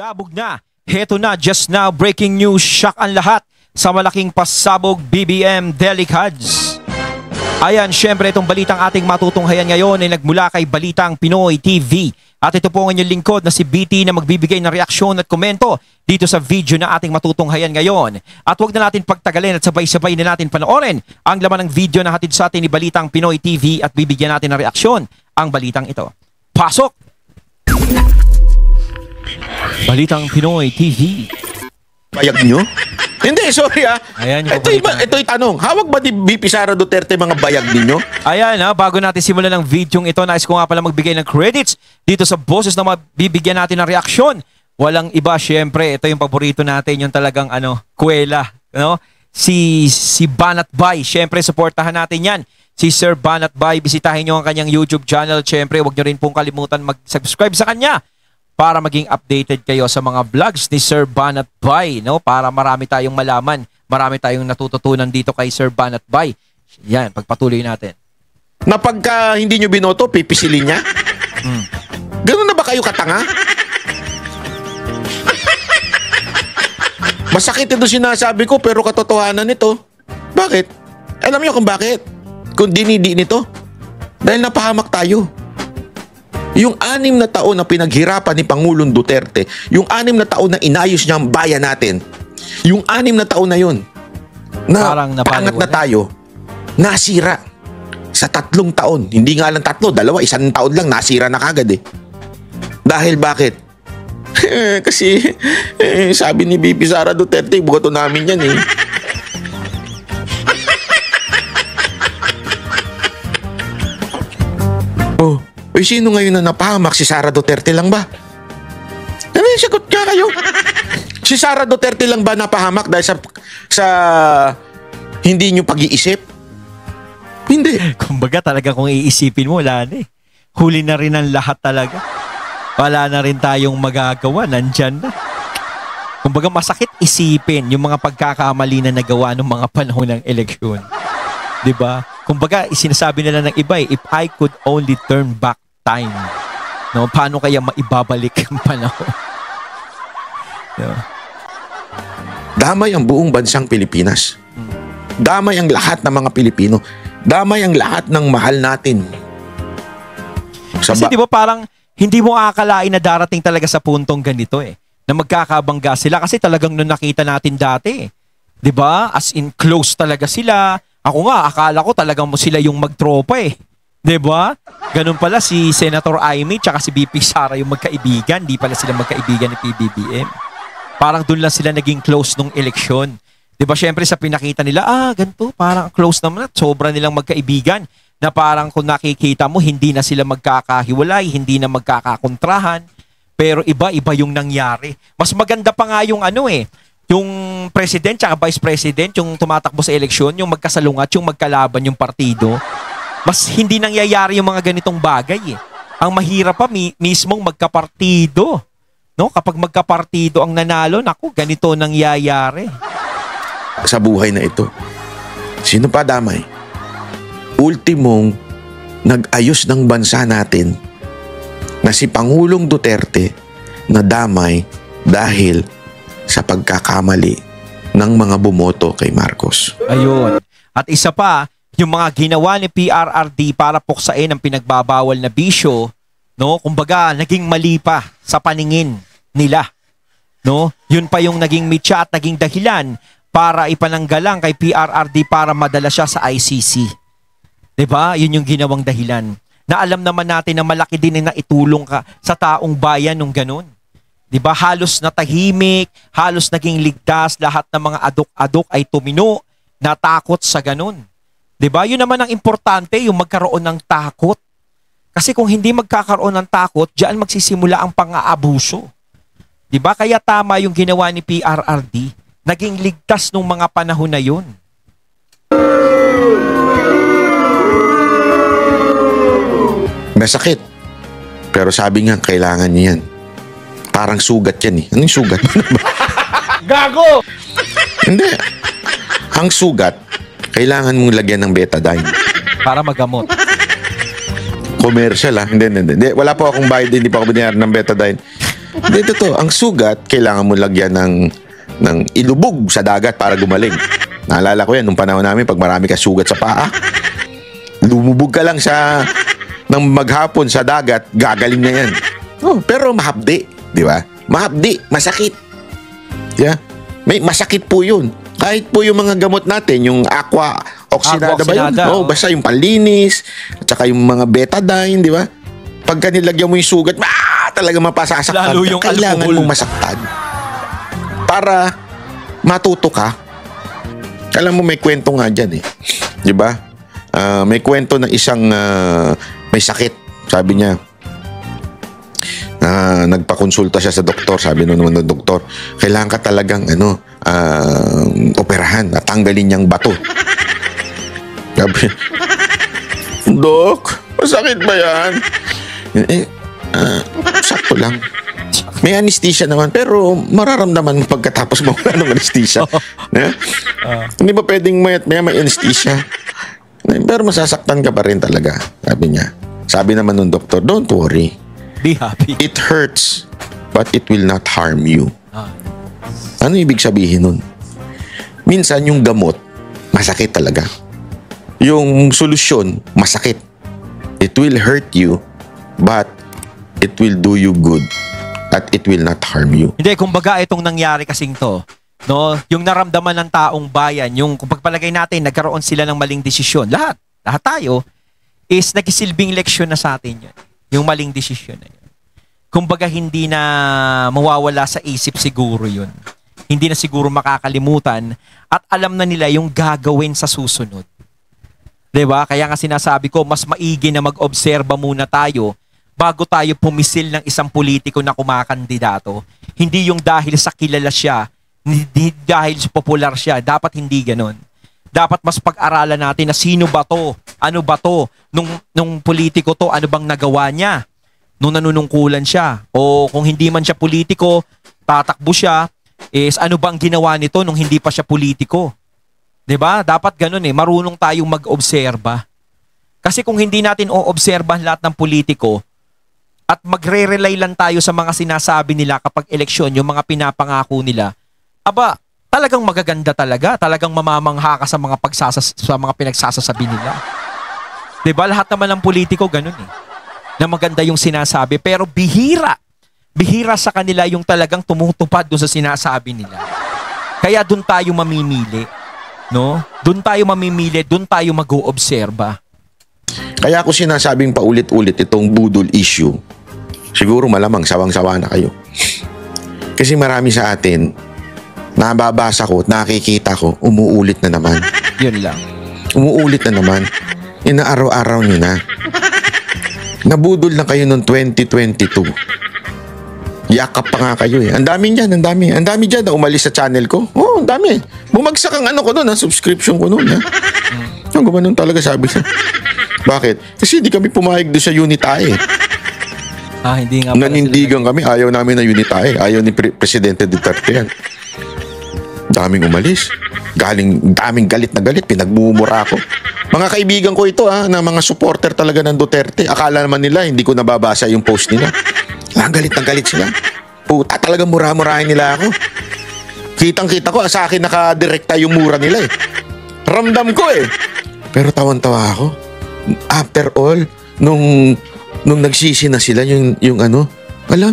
Bulabog na. Heto na, just now, breaking news, shock ang lahat sa malaking pasabog BBM Delicads. Ayan, syempre itong balitang ating matutunghayan ngayon ay nagmula kay Balitang Pinoy TV. At ito po ang inyong lingkod na si BT na magbibigay ng reaksyon at komento dito sa video na ating matutunghayan ngayon. At huwag na natin pagtagalin at sabay-sabay na natin panoorin ang laman ng video na hatid sa atin ni Balitang Pinoy TV at bibigyan natin ng reaksyon ang balitang ito. Pasok! Balitang Pinoy TV. Bayag nyo? Hindi, sorry ah. Ayan, ito'y tanong. Hawak ba ni VP Sara Duterte mga bayag ninyo? Ayan ha, bago natin simulan ng video ito, nais ko nga pala magbigay ng credits dito sa boses na mabibigyan natin ng reaksyon. Walang iba, syempre, ito yung paborito natin, yung talagang kuwela, si Banat Bay. Syempre, supportahan natin yan. Si Sir Banat Bay, bisitahin nyo ang kanyang YouTube channel. Syempre, huwag nyo rin pong kalimutan mag-subscribe sa kanya para maging updated kayo sa mga vlogs ni Sir Banat Bay, para marami tayong malaman, marami tayong natututunan dito kay Sir Banat Bay. Yan, pagpatuloy natin. Na pagka hindi nyo binoto, pipisilin niya? Ganun na ba kayo katanga? Masakit ito sinasabi ko pero katotohanan nito. Bakit? Alam niyo kung bakit? Kung dinidi nito? Dahil napahamak tayo. Yung 6 na taon na pinaghirapan ni Pangulong Duterte, yung 6 na taon na inayos niya ang bayan natin, yung 6 na taon na yun, na pangat na tayo, nasira sa 3 taon. Hindi nga lang 3, 2, 1 taon lang, nasira na kagad eh. Dahil bakit? Kasi sabi ni VP Sara Duterte, bukato namin yan eh. Oh, sino ngayon na napahamak? Si Sara Duterte lang ba? Sagot ka kayo. Si Sara Duterte lang ba napahamak dahil sa hindi nyo pag-iisip? Hindi. Kumbaga talaga kung iisipin mo, wala na eh. Huli na rin ang lahat talaga. Wala na rin tayong magagawa. Nandyan na. Kumbaga masakit isipin yung mga pagkakamali na nagawa ng mga panahon ng eleksyon. Diba? Kumbaga, sinasabi nila ng iba if I could only turn back time. Paano kaya maibabalik ang panahon? Damay ang buong bansang Pilipinas. Damay ang lahat ng mga Pilipino. Damay ang lahat ng mahal natin. Kasi di ba parang hindi mo akalain na darating talaga sa puntong ganito na magkakabangga sila kasi talagang nung nakita natin dati. Di ba? As in close talaga sila. Ako nga, akala ko talagang mo sila yung magtropa Diba? Ganun pala si Senator Amy tsaka si VP Sara yung magkaibigan. Di pala sila magkaibigan ni PBBM. Parang dun lang sila naging close nung eleksyon. Diba? Syempre sa pinakita nila, ganito, parang close naman at sobra nilang magkaibigan. Na parang kung nakikita mo, hindi na sila magkakahiwalay, hindi na magkakakontrahan. Pero iba-iba yung nangyari. Mas maganda pa nga yung yung president tsaka vice president, yung tumatakbo sa eleksyon, yung magkasalungat, yung magkalaban yung partido. Mas hindi nangyayari yung mga ganitong bagay Ang mahirap pa mismong magkapartido. Kapag magkapartido ang nanalo, naku, ganito nangyayari. Sa buhay na ito, sino pa damay? Ultimong nag-ayos ng bansa natin na si Pangulong Duterte na damay dahil sa pagkakamali ng mga bumoto kay Marcos. Ayun. At isa pa, yung mga ginawa ni PRRD para puksain ang pinagbabawal na bisyo, kumbaga naging mali pa sa paningin nila. Yun pa yung naging mitya at naging dahilan para ipananggalang kay PRRD para madala siya sa ICC. Diba? Yun yung ginawang dahilan. Na alam naman natin na malaki din na itulong ka sa taong bayan nung ganun. Diba? Halos natahimik, halos naging ligtas, lahat ng mga adok-adok ay tumino, natakot sa ganun. Diba? Yun naman ang importante, yung magkaroon ng takot. Kasi kung hindi magkakaroon ng takot, diyan magsisimula ang pang-aabuso. Diba? Kaya tama yung ginawa ni PRRD. Naging ligtas nung mga panahon na yun. Masakit. Pero sabi nga, kailangan niya yan. Parang sugat yan Anong sugat? Gago! Hindi. Ang sugat, kailangan mong lagyan ng betadine. Para magamot. Commercial Hindi. Wala po akong bayad, hindi pa ako binayaran ng betadine. Dito to, ang sugat, kailangan mo lagyan ng ilubog sa dagat para gumaling. Naalala ko yan, nung panahon namin, pag marami ka sugat sa paa, lumubog ka lang ng maghapon sa dagat, gagaling na yan. Oh, pero mahapdi, di ba? Mahapdi, masakit. Yeah? May masakit po yun. Kahit po yung mga gamot natin, yung aqua oxinada ba yun? Oh, basta yung panlinis, at saka yung mga betadine, di ba? Pagka nilagyan mo yung sugat, talaga mapasasaktan. Lalo yung kailangan alcohol. mong masaktan. Para matuto ka. Alam mo, may kwento nga dyan eh. Di ba? May kwento ng isang may sakit. Sabi niya, nagpakonsulta siya sa doktor. Sabi naman ng doktor, kailangan ka talagang operahan at tanggalin niyang bato. Sabi, Dok, masakit ba yan? Sakto lang. May anesthesia naman, pero mararamdaman mo pagkatapos mo ng anesthesia. Hindi ba pwedeng may anesthesia? Pero masasaktan ka pa rin talaga, sabi niya. Sabi naman ng doktor, don't worry. Be happy. It hurts, but it will not harm you. Ano ibig sabihin nun? Minsan yung gamot, masakit talaga. Yung solusyon, masakit. It will hurt you, but it will do you good. At it will not harm you. Hindi, kumbaga itong nangyari kasing to, no, yung naramdaman ng taong bayan, yung kung pagpalagay natin, nagkaroon sila ng maling desisyon. Lahat tayo, is nagsisilbing leksyon na sa atin yun. Yung maling desisyon na yun. Kumbaga hindi na mawawala sa isip siguro yun. Hindi na siguro makakalimutan at alam na nila yung gagawin sa susunod. 'Di ba? Kaya nga sinasabi ko, mas maigi na mag-obserba muna tayo bago tayo pumisil ng isang politiko na kumakandidato. Hindi yung dahil sa kilala siya, hindi dahil sa popular siya. Dapat hindi ganon. Dapat mas pag-aralan natin na sino ba to? Ano ba to? Nung politiko to, ano bang nagawa niya? Nung nanunungkulan siya? O kung hindi man siya politiko, tatakbo siya, is ano bang ginawa nito nung hindi pa siya politiko? 'Di ba? Dapat ganon marunong tayong mag-obserba. Kasi kung hindi natin o-obserbahan lahat ng politiko, at magre-rely lang tayo sa mga sinasabi nila kapag eleksyon, yung mga pinapangako nila, aba, talagang magaganda talaga. Talagang mamamangha ka sa mga pinagsasasabi nila. 'Di ba? Lahat naman ng politiko ganun na maganda yung sinasabi, pero bihira sa kanila yung talagang tumutupad doon sa sinasabi nila. Kaya doon tayo mamimili, no? Doon tayo mamimili, doon tayo mag-oobserba. Kaya ako sinasabing paulit-ulit itong budol issue. Siguro malamang sawang-sawa na kayo. Kasi marami sa atin, nababasa ko, nakikita ko, umuulit na naman. Yun lang. Umuulit na naman. Inaaraw-araw nyo na. Nabudol na kayo noong 2022. Yakap pa nga kayo Ang dami dyan, ang dami. Ang dami dyan na umalis sa channel ko. Oh, ang dami. Bumagsak ang ko noon, subscription ko noon. Ang gumanon talaga sabi niya. Bakit? Kasi hindi kami pumayag doon sa unit A hindi nga pala. Nanindigan kami. Ayaw namin na unit A Ayaw ni Presidente Duterte yan. Daming umalis. Daming galit na galit. Pinagmumura ko. Mga kaibigan ko ito na mga supporter talaga ng Duterte. Akala naman nila hindi ko nababasa yung post nila. Galit na galit sila. Puta, talagang mura-murahin nila ako. Kitang-kita ko, sa akin nakadirekta yung mura nila Ramdam ko Pero tawan-tawa ako. After all, nung nagsisi na sila,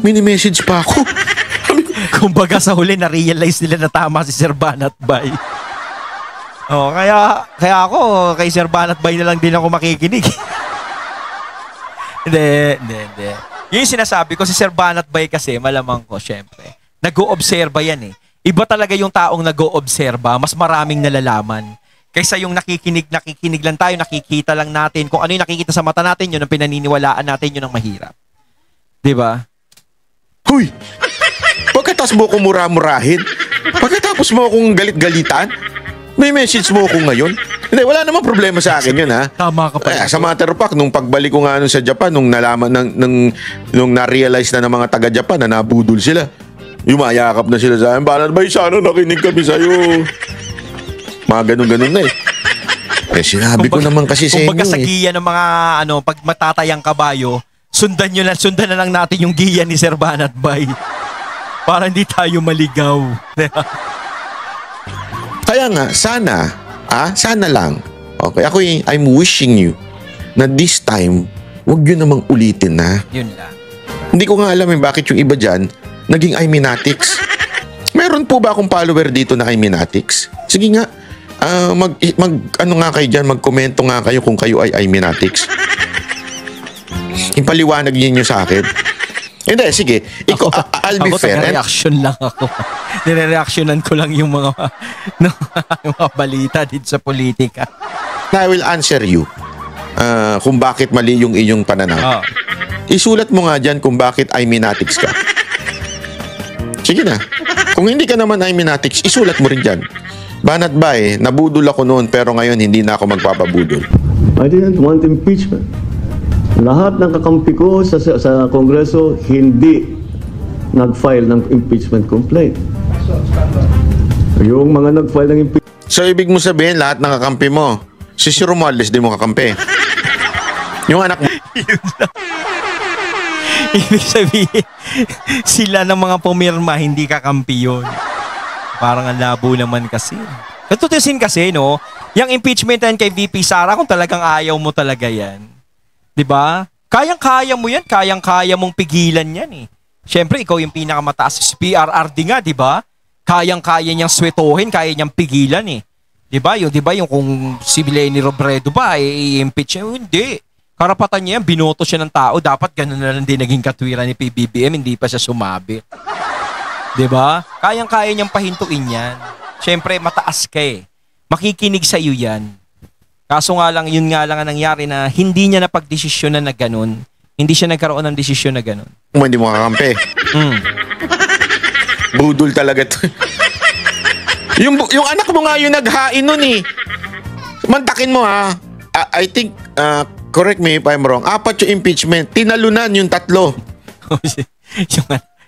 mini-message pa ako. Kumbaga sa huli, na-realize nila na tama si Sir Banat Bay. Kaya ako, kay Sir Banat Bay na lang din ako makikinig. Hindi. Yung sinasabi ko, si Sir Banat Bay kasi, malamang ko, syempre, nag-oobserba yan Iba talaga yung taong nag-oobserba, mas maraming nalalaman. Kaysa yung nakikinig lang tayo, nakikita lang natin. Kung ano yung nakikita sa mata natin, yun ang pinaniniwalaan natin, yun ang mahirap. Diba? Huy! Pagkatapos mo akong mura-murahin, pagkatapos mo akong galit-galitan, may message mo ako ngayon. Hindi, wala namang problema sa akin yun Tama ka pa. Sa matter of fact, nung pagbalik ko nga sa Japan, nung nalaman, nung na-realize na ng mga taga-Japan na nabudol sila, yumayakap na sila sa akin, Banat Bay, sana nakinig kami sa'yo. Mga ganun-ganun na sinabi ko naman kasi sa inyo Kumbaga sa giya ng mga pag matatayang kabayo, sundan na lang natin yung giya ni Sir Banat Bay. Para hindi tayo maligaw. Kaya nga, sana lang. Okay, I'm wishing you na this time, huwag yun namang ulitin na. Yun lang. Hindi ko nga alam bakit yung iba dyan naging Iminatics. Meron po ba akong follower dito na Iminatics? Sige nga, ano nga kayo dyan, magkomento nga kayo kung kayo ay Iminatics. Ipaliwanag ninyo sa akin. Hindi, sige. I'll be fair. Reaction lang ako. Nire-reactionan ko lang yung mga, yung mga balita dito sa politika. I will answer you kung bakit mali yung iyong pananaw. Isulat mo nga dyan kung bakit Iminatics ka. Sige na. Kung hindi ka naman Iminatics, isulat mo rin dyan. Banat ba nabudol ako noon pero ngayon hindi na ako magpapabudol. I didn't want impeachment. Lahat ng kakampi ko sa Kongreso hindi nag-file ng impeachment complaint. Yung mga nag-file ng impeachment. So ibig mo sabihin lahat ng kakampi mo, si Romualdez di mo kakampi. Yung anak mo. Ibig sabihin, sila ng mga pumirma, hindi kakampi yun. Parang ang labo naman kasi. Natutusin kasi, no? Yung impeachment yan kay VP Sara, kung talagang ayaw mo talaga yan. 'Di ba? Kayang-kaya mo yan, kayang-kaya mong pigilan yan eh. Siyempre, ikaw yung pinakamataas sa PRRD nga, 'di ba? Kayang-kaya niyang swetohin, kaya niyang pigilan eh. 'Di ba? Yung kung si Lenny Robredo ba i-impeach niya, hindi. Karapatan niya yan, binoto siya ng tao, dapat ganun na lang din naging katwiran ni PBBM, hindi pa siya sumabi. 'Di ba? Kayang-kaya niyang pahintuin yan. Siyempre, mataas ka eh. Makikinig sa iyo yan. Kaso nga lang, yun nga lang ang nangyari na hindi niya napagdesisyonan na ganun. Hindi siya nagkaroon ng desisyon na ganun. Hindi mo kakampi. Budol talaga to. yung anak mo nga yung naghain nun eh. Mantakin mo ha. I think, correct me if I'm wrong, 4 yung impeachment. Tinalunan yung 3.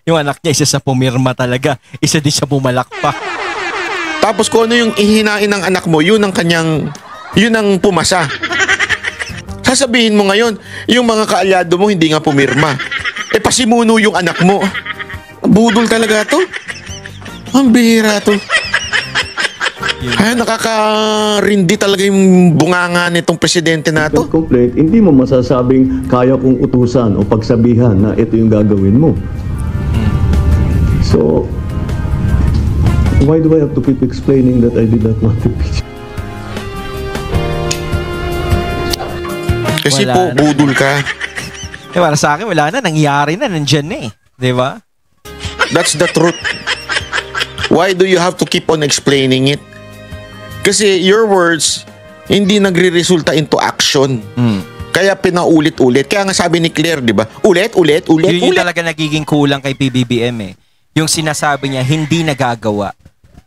yung anak niya, isa sa pumirma talaga. Isa din siya bumalak pa. Tapos kung ano yung ihinain ng anak mo, yun ang pumasa. Sasabihin mo ngayon, yung mga kaalyado mo hindi nga pumirma. Pasimuno yung anak mo. Budol talaga to. Ang bihira to. Ay, nakakarindi talaga yung bunganga nitong presidente na to. Complaint, hindi mo masasabing kaya kong utusan o pagsabihan na ito yung gagawin mo. So, why do I have to keep explaining that I did not want to impeach? Kasi Wala po, na. budol ka. Para sa akin, wala na. Nangyari na. Nandyan na eh. Di ba? That's the truth. Why do you have to keep on explaining it? Kasi your words, hindi nagre-resulta into action. Kaya pinaulit-ulit. Kaya nga sabi ni Claire, di ba? Ulit. Yun yung talaga nagiging kulang kay PBBM eh. Yung sinasabi niya, hindi nagagawa.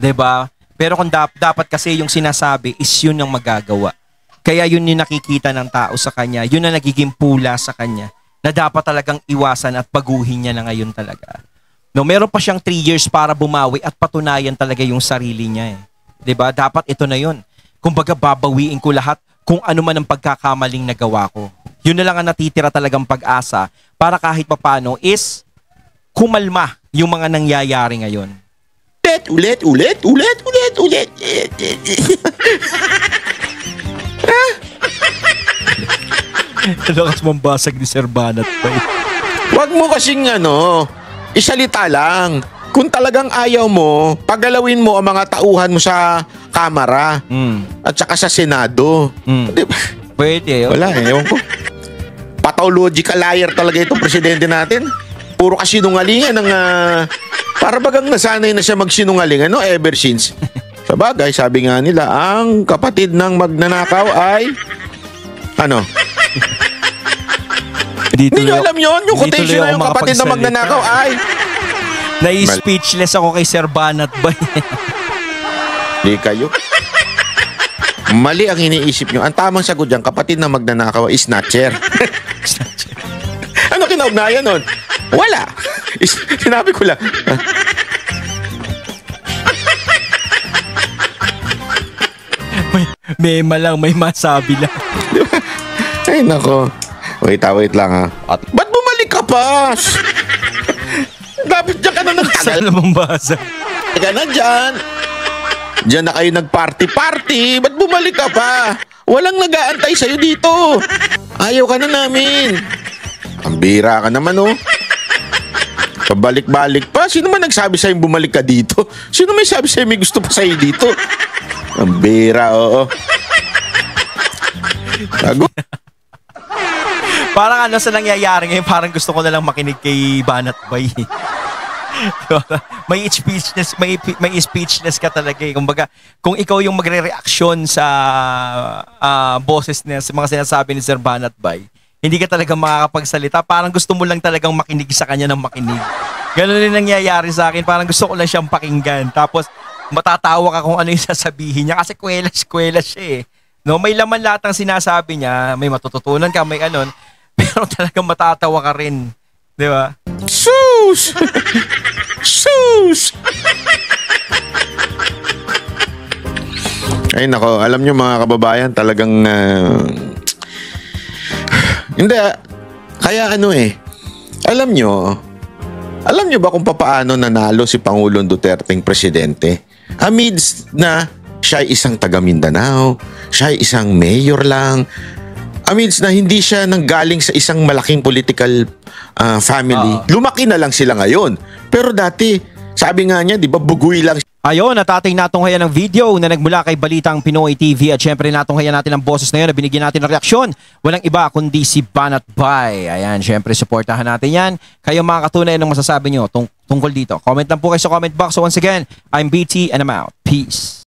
'Di ba? Pero kung dapat kasi yung sinasabi is yun ang magagawa. Kaya yun yung nakikita ng tao sa kanya. Yun ang nagiging pula sa kanya. Na dapat talagang iwasan at baguhin niya na ngayon talaga. No, meron pa siyang 3 years para bumawi at patunayan talaga yung sarili niya eh. 'Di ba? Dapat ito na yun. Kumbaga babawiin ko lahat kung ano man ang pagkakamaling nagawa ko. Yun na lang ang natitira talagang pag-asa para kahit papano is kumalma yung mga nangyayari ngayon. Ulit. Lakas mong basag ni Sir Banat pa eh. Wag mo kasing isalita lang. Kung talagang ayaw mo, pagalawin mo ang mga tauhan mo sa Kamara at saka sa Senado. Di ba? Pwede. Wala ewan ko. Pathological liar talaga itong presidente natin. Puro kasinungalingan ng para bagang nasanay na siya magsinungaling ever since. Sa bagay, sabi nga nila, ang kapatid ng magnanakaw ay Hindi nyo alam yun? Yung quotation na yung kapatid ng magnanakaw ay Nai-speechless ako kay Sir Banat ba? Di kayo. Mali ang iniisip nyo. Ang tamang sagot dyan, kapatid ng magnanakaw is snatcher. Ano kinaugnayan nun? Wala. Sinabi ko lang. may malang, may masabi lang. Ay, nako. Wait lang ha. Ba't bumalik ka pa? Dapat dyan ka na nagtagal. Saan namang basa? Teka na dyan. Diyan na kayo nag-party-party. Ba't bumalik ka pa? Walang nag-aantay sa'yo dito. Ayaw ka na namin. Ang bira ka naman, oh. Pabalik-balik pa. Sino man nagsabi sa'yo bumalik ka dito? Sino may sabi sa'yo may gusto pa sa'yo dito? Ang bira, oo. Tago. Parang ano sa nangyayari ngayon, parang gusto ko na lang makinig kay Banat Bay. may speechless ka talaga eh. Kumbaga, kung ikaw yung magre-reaksyon sa boses niya, sa mga sinasabi ni Sir Banat Bay, hindi ka talaga makakapagsalita. Parang gusto mo lang talagang makinig sa kanya ng makinig. Ganun din nangyayari sa akin. Parang gusto ko lang siyang pakinggan. Tapos, matatawa ka kung ano yung sasabihin niya. Kasi kwela siya eh. No, may laman lahat ng sinasabi niya. May matututunan ka, may anon. Pero talagang matatawa ka rin. Di ba? Sus! Sus! Ay nako, alam nyo mga kababayan, talagang hindi kaya ano eh. Alam nyo ba kung paano nanalo si Pangulong Duterteng presidente? Amidst na siya ay isang taga Mindanao, siya ay isang mayor lang, amidst na hindi siya nanggaling sa isang malaking political family. Lumaki na lang sila ngayon. Pero dati, sabi nga niya, di ba, bugoy lang. Ayun, at ating natunghayan ng video na nagmula kay Balitang Pinoy TV at syempre natunghayan natin ang boses na yun na binigyan natin ng reaksyon. Walang iba kundi si Banat Bay. Ayan, syempre supportahan natin yan. Kayo mga katunay, anong masasabi nyo tungkol dito? Comment lang po kayo sa comment box. So once again, I'm BT and I'm out. Peace.